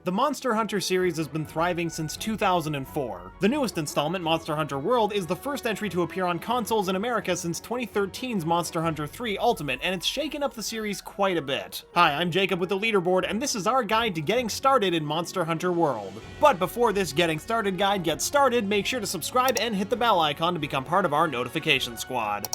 The Monster Hunter series has been thriving since 2004. The newest installment, Monster Hunter World, is the first entry to appear on consoles in America since 2013's Monster Hunter 3 Ultimate, and it's shaken up the series quite a bit. Hi, I'm Jacob with the Leaderboard, and this is our guide to getting started in Monster Hunter World. But before this Getting Started guide gets started, make sure to subscribe and hit the bell icon to become part of our notification squad.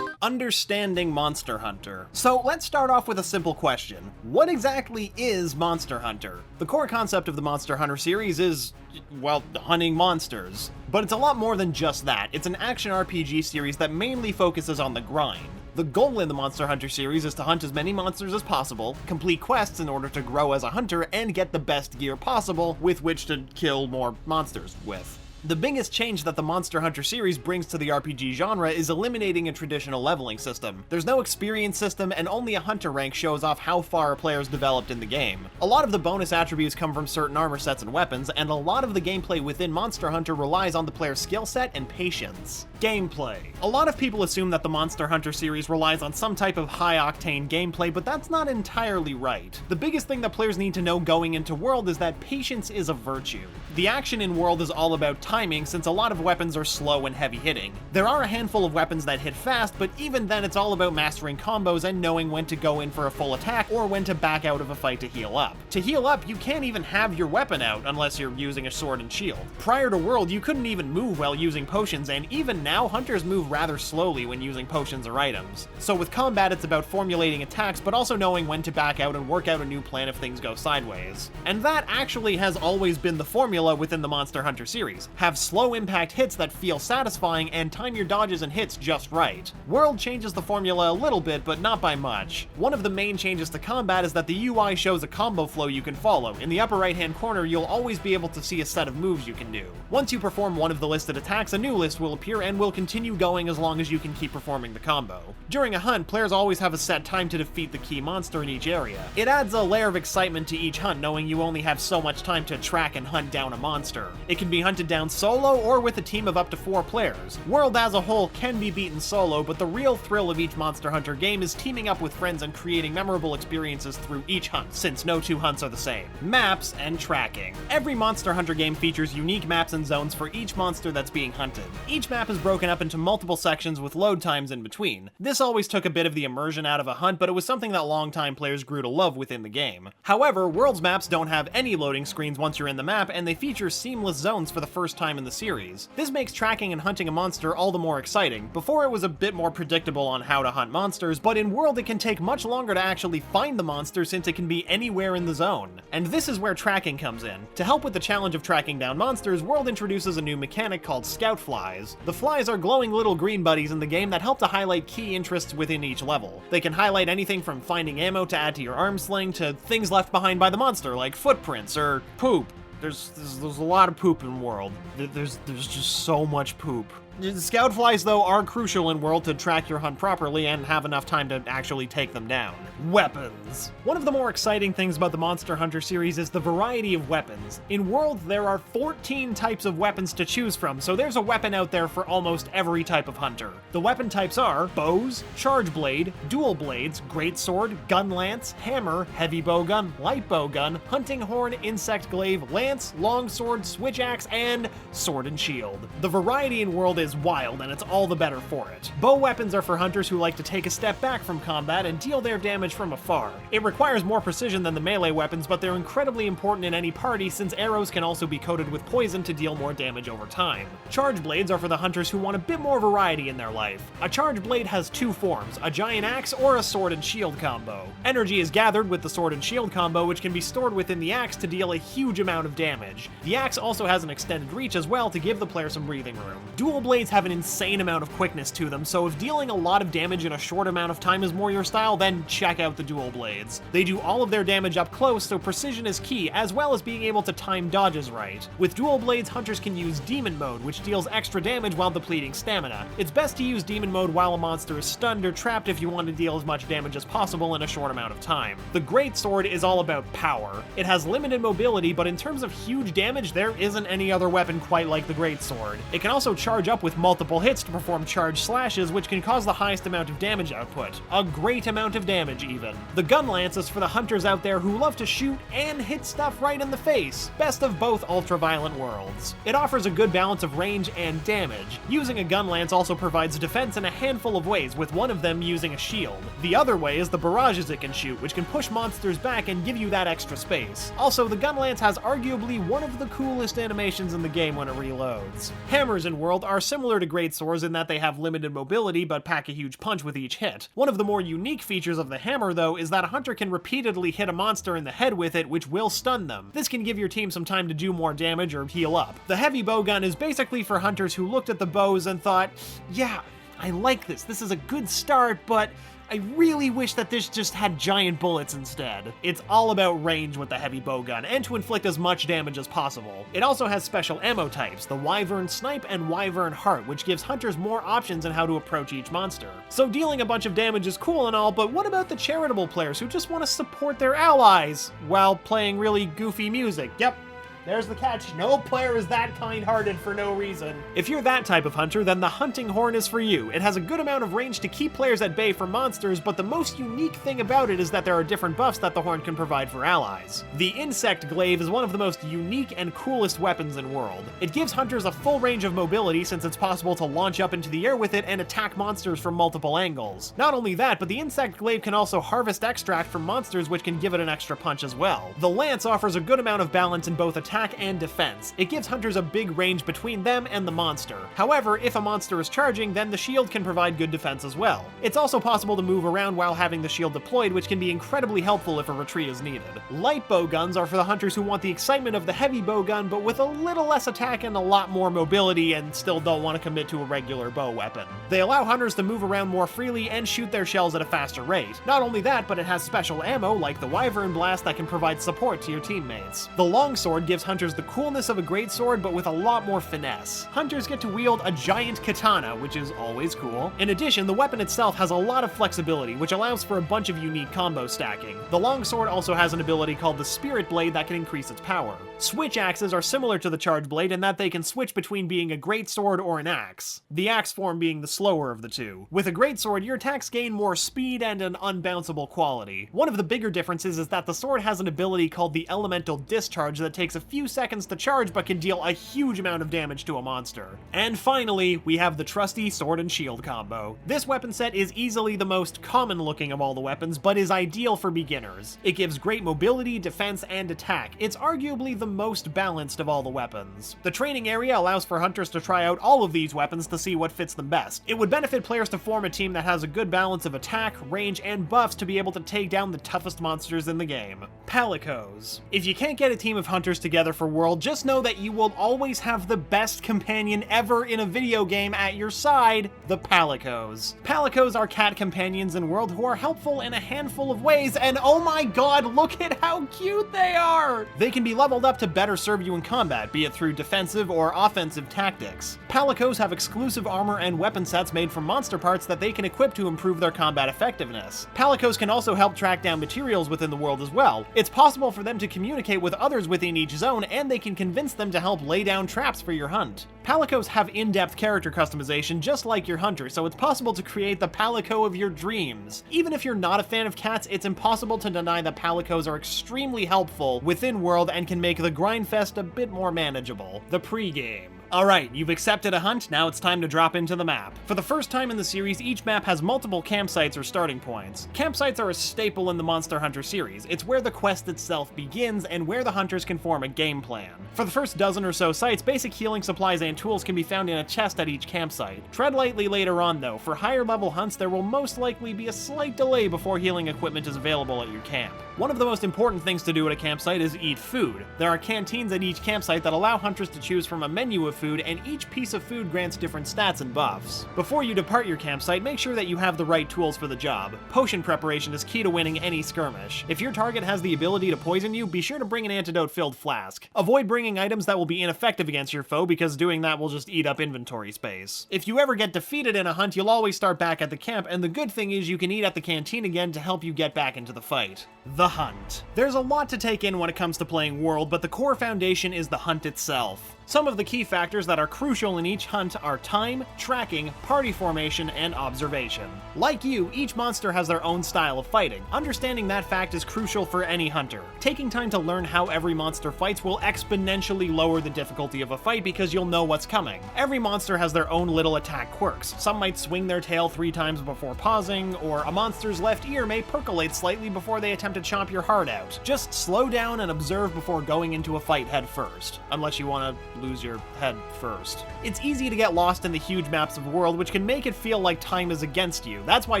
Understanding Monster Hunter. So let's start off with a simple question. What exactly is Monster Hunter? The core concept of the Monster Hunter series is, well, hunting monsters. But it's a lot more than just that. It's an action RPG series that mainly focuses on the grind. The goal in the Monster Hunter series is to hunt as many monsters as possible, complete quests in order to grow as a hunter, and get the best gear possible with which to kill more monsters with. The biggest change that the Monster Hunter series brings to the RPG genre is eliminating a traditional leveling system. There's no experience system, and only a hunter rank shows off how far a player's developed in the game. A lot of the bonus attributes come from certain armor sets and weapons, and a lot of the gameplay within Monster Hunter relies on the player's skill set and patience. Gameplay. A lot of people assume that the Monster Hunter series relies on some type of high-octane gameplay, but that's not entirely right. The biggest thing that players need to know going into World is that patience is a virtue. The action in World is all about timing, since a lot of weapons are slow and heavy-hitting. There are a handful of weapons that hit fast, but even then it's all about mastering combos and knowing when to go in for a full attack or when to back out of a fight to heal up. To heal up, you can't even have your weapon out unless you're using a sword and shield. Prior to World, you couldn't even move while using potions, and even now, hunters move rather slowly when using potions or items. So with combat, it's about formulating attacks, but also knowing when to back out and work out a new plan if things go sideways. And that actually has always been the formula within the Monster Hunter series. Have slow impact hits that feel satisfying and time your dodges and hits just right. World changes the formula a little bit, but not by much. One of the main changes to combat is that the UI shows a combo flow you can follow. In the upper right hand corner, you'll always be able to see a set of moves you can do. Once you perform one of the listed attacks, a new list will appear and will continue going as long as you can keep performing the combo. During a hunt, players always have a set time to defeat the key monster in each area. It adds a layer of excitement to each hunt, knowing you only have so much time to track and hunt down a monster. It can be hunted down solo or with a team of up to 4 players. World as a whole can be beaten solo, but the real thrill of each Monster Hunter game is teaming up with friends and creating memorable experiences through each hunt, since no two hunts are the same. Maps and tracking. Every Monster Hunter game features unique maps and zones for each monster that's being hunted. Each map is broken up into multiple sections with load times in between. This always took a bit of the immersion out of a hunt, but it was something that longtime players grew to love within the game. However, World's maps don't have any loading screens once you're in the map, and they feature seamless zones for the first time in the series. This makes tracking and hunting a monster all the more exciting. Before, it was a bit more predictable on how to hunt monsters, but in World it can take much longer to actually find the monster since it can be anywhere in the zone. And this is where tracking comes in. To help with the challenge of tracking down monsters, World introduces a new mechanic called Scout Flies. The flies are glowing little green buddies in the game that help to highlight key interests within each level. They can highlight anything from finding ammo to add to your arm sling to things left behind by the monster, like footprints or poop. There's a lot of poop in World. There's just so much poop. Scout flies, though, are crucial in World to track your hunt properly and have enough time to actually take them down. Weapons. One of the more exciting things about the Monster Hunter series is the variety of weapons. In World, there are 14 types of weapons to choose from, so there's a weapon out there for almost every type of hunter. The weapon types are bows, charge blade, dual blades, greatsword, gun lance, hammer, heavy bowgun, light bowgun, hunting horn, insect glaive, lance, longsword, switch axe, and sword and shield. The variety in World is wild, and it's all the better for it. Bow weapons are for hunters who like to take a step back from combat and deal their damage from afar. It requires more precision than the melee weapons, but they're incredibly important in any party since arrows can also be coated with poison to deal more damage over time. Charge blades are for the hunters who want a bit more variety in their life. A charge blade has 2 forms, a giant axe or a sword and shield combo. Energy is gathered with the sword and shield combo, which can be stored within the axe to deal a huge amount of damage. The axe also has an extended reach as well to give the player some breathing room. Dual blades have an insane amount of quickness to them, so if dealing a lot of damage in a short amount of time is more your style, then check out the dual blades. They do all of their damage up close, so precision is key, as well as being able to time dodges right. With dual blades, hunters can use Demon Mode, which deals extra damage while depleting stamina. It's best to use Demon Mode while a monster is stunned or trapped if you want to deal as much damage as possible in a short amount of time. The Greatsword is all about power. It has limited mobility, but in terms of huge damage, there isn't any other weapon quite like the Greatsword. It can also charge up up with multiple hits to perform charged slashes, which can cause the highest amount of damage output. A great amount of damage, even. The gun lance is for the hunters out there who love to shoot and hit stuff right in the face. Best of both ultra-violent worlds. It offers a good balance of range and damage. Using a gun lance also provides defense in a handful of ways, with one of them using a shield. The other way is the barrages it can shoot, which can push monsters back and give you that extra space. Also, the gun lance has arguably one of the coolest animations in the game when it reloads. Hammers in World are similar to greatswords in that they have limited mobility but pack a huge punch with each hit. One of the more unique features of the hammer, though, is that a hunter can repeatedly hit a monster in the head with it, which will stun them. This can give your team some time to do more damage or heal up. The heavy bowgun is basically for hunters who looked at the bows and thought, yeah, I like this. This is a good start, but I really wish that this just had giant bullets instead. It's all about range with the heavy bowgun, and to inflict as much damage as possible. It also has special ammo types, the Wyvern Snipe and Wyvern Heart, which gives hunters more options in how to approach each monster. So dealing a bunch of damage is cool and all, but what about the charitable players who just want to support their allies while playing really goofy music? Yep. There's the catch. No player is that kind-hearted for no reason. If you're that type of hunter, then the Hunting Horn is for you. It has a good amount of range to keep players at bay from monsters, but the most unique thing about it is that there are different buffs that the horn can provide for allies. The Insect Glaive is one of the most unique and coolest weapons in World. It gives hunters a full range of mobility since it's possible to launch up into the air with it and attack monsters from multiple angles. Not only that, but the Insect Glaive can also harvest extract from monsters, which can give it an extra punch as well. The Lance offers a good amount of balance in both attack and defense. It gives hunters a big range between them and the monster. However, if a monster is charging, then the shield can provide good defense as well. It's also possible to move around while having the shield deployed, which can be incredibly helpful if a retreat is needed. Light bowguns are for the hunters who want the excitement of the heavy bowgun, but with a little less attack and a lot more mobility and still don't want to commit to a regular bow weapon. They allow hunters to move around more freely and shoot their shells at a faster rate. Not only that, but it has special ammo like the Wyvern Blast that can provide support to your teammates. The longsword gives hunters the coolness of a greatsword, but with a lot more finesse. Hunters get to wield a giant katana, which is always cool. In addition, the weapon itself has a lot of flexibility, which allows for a bunch of unique combo stacking. The longsword also has an ability called the Spirit Blade that can increase its power. Switch axes are similar to the Charge Blade in that they can switch between being a greatsword or an axe, the axe form being the slower of the two. With a greatsword, your attacks gain more speed and an unbounceable quality. One of the bigger differences is that the sword has an ability called the Elemental Discharge that takes a few seconds to charge but can deal a huge amount of damage to a monster. And finally, we have the trusty sword and shield combo. This weapon set is easily the most common looking of all the weapons, but is ideal for beginners. It gives great mobility, defense, and attack. It's arguably the most balanced of all the weapons. The training area allows for hunters to try out all of these weapons to see what fits them best. It would benefit players to form a team that has a good balance of attack, range, and buffs to be able to take down the toughest monsters in the game. Palicos. If you can't get a team of hunters together for World, just know that you will always have the best companion ever in a video game at your side, the Palicos. Palicos are cat companions in World who are helpful in a handful of ways, and oh my god, look at how cute they are! They can be leveled up to better serve you in combat, be it through defensive or offensive tactics. Palicos have exclusive armor and weapon sets made from monster parts that they can equip to improve their combat effectiveness. Palicos can also help track down materials within the world as well. It's possible for them to communicate with others within each zone, and they can convince them to help lay down traps for your hunt. Palicos have in-depth character customization just like your hunter, so it's possible to create the Palico of your dreams. Even if you're not a fan of cats, it's impossible to deny that Palicos are extremely helpful within World and can make the grindfest a bit more manageable. The pregame. Alright, you've accepted a hunt, now it's time to drop into the map. For the first time in the series, each map has multiple campsites or starting points. Campsites are a staple in the Monster Hunter series. It's where the quest itself begins and where the hunters can form a game plan. For the first dozen or so sites, basic healing supplies and tools can be found in a chest at each campsite. Tread lightly later on though, for higher level hunts there will most likely be a slight delay before healing equipment is available at your camp. One of the most important things to do at a campsite is eat food. There are canteens at each campsite that allow hunters to choose from a menu of food, and each piece of food grants different stats and buffs. Before you depart your campsite, make sure that you have the right tools for the job. Potion preparation is key to winning any skirmish. If your target has the ability to poison you, be sure to bring an antidote-filled flask. Avoid bringing items that will be ineffective against your foe, because doing that will just eat up inventory space. If you ever get defeated in a hunt, you'll always start back at the camp, and the good thing is you can eat at the canteen again to help you get back into the fight. The hunt. There's a lot to take in when it comes to playing World, but the core foundation is the hunt itself. Some of the key factors that are crucial in each hunt are time, tracking, party formation, and observation. Like you, each monster has their own style of fighting. Understanding that fact is crucial for any hunter. Taking time to learn how every monster fights will exponentially lower the difficulty of a fight because you'll know what's coming. Every monster has their own little attack quirks. Some might swing their tail 3 times before pausing, or a monster's left ear may percolate slightly before they attempt to chomp your heart out. Just slow down and observe before going into a fight head first, unless you want to lose your head first. It's easy to get lost in the huge maps of the world, which can make it feel like time is against you. That's why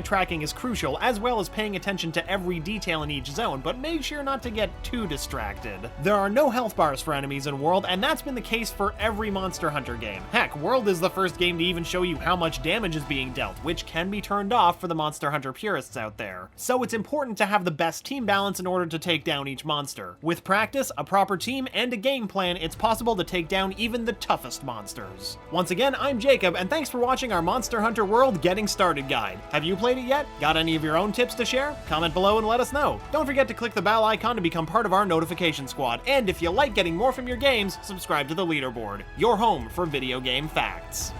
tracking is crucial, as well as paying attention to every detail in each zone, but make sure not to get too distracted. There are no health bars for enemies in World, and that's been the case for every Monster Hunter game. Heck, World is the first game to even show you how much damage is being dealt, which can be turned off for the Monster Hunter purists out there. So it's important to have the best team balance in order to take down each monster. With practice, a proper team, and a game plan, it's possible to take down even the toughest monsters. Once again, I'm Jacob, and thanks for watching our Monster Hunter World Getting Started guide. Have you played it yet? Got any of your own tips to share? Comment below and let us know. Don't forget to click the bell icon to become part of our notification squad, and if you like getting more from your games, subscribe to the Leaderboard, your home for video game facts.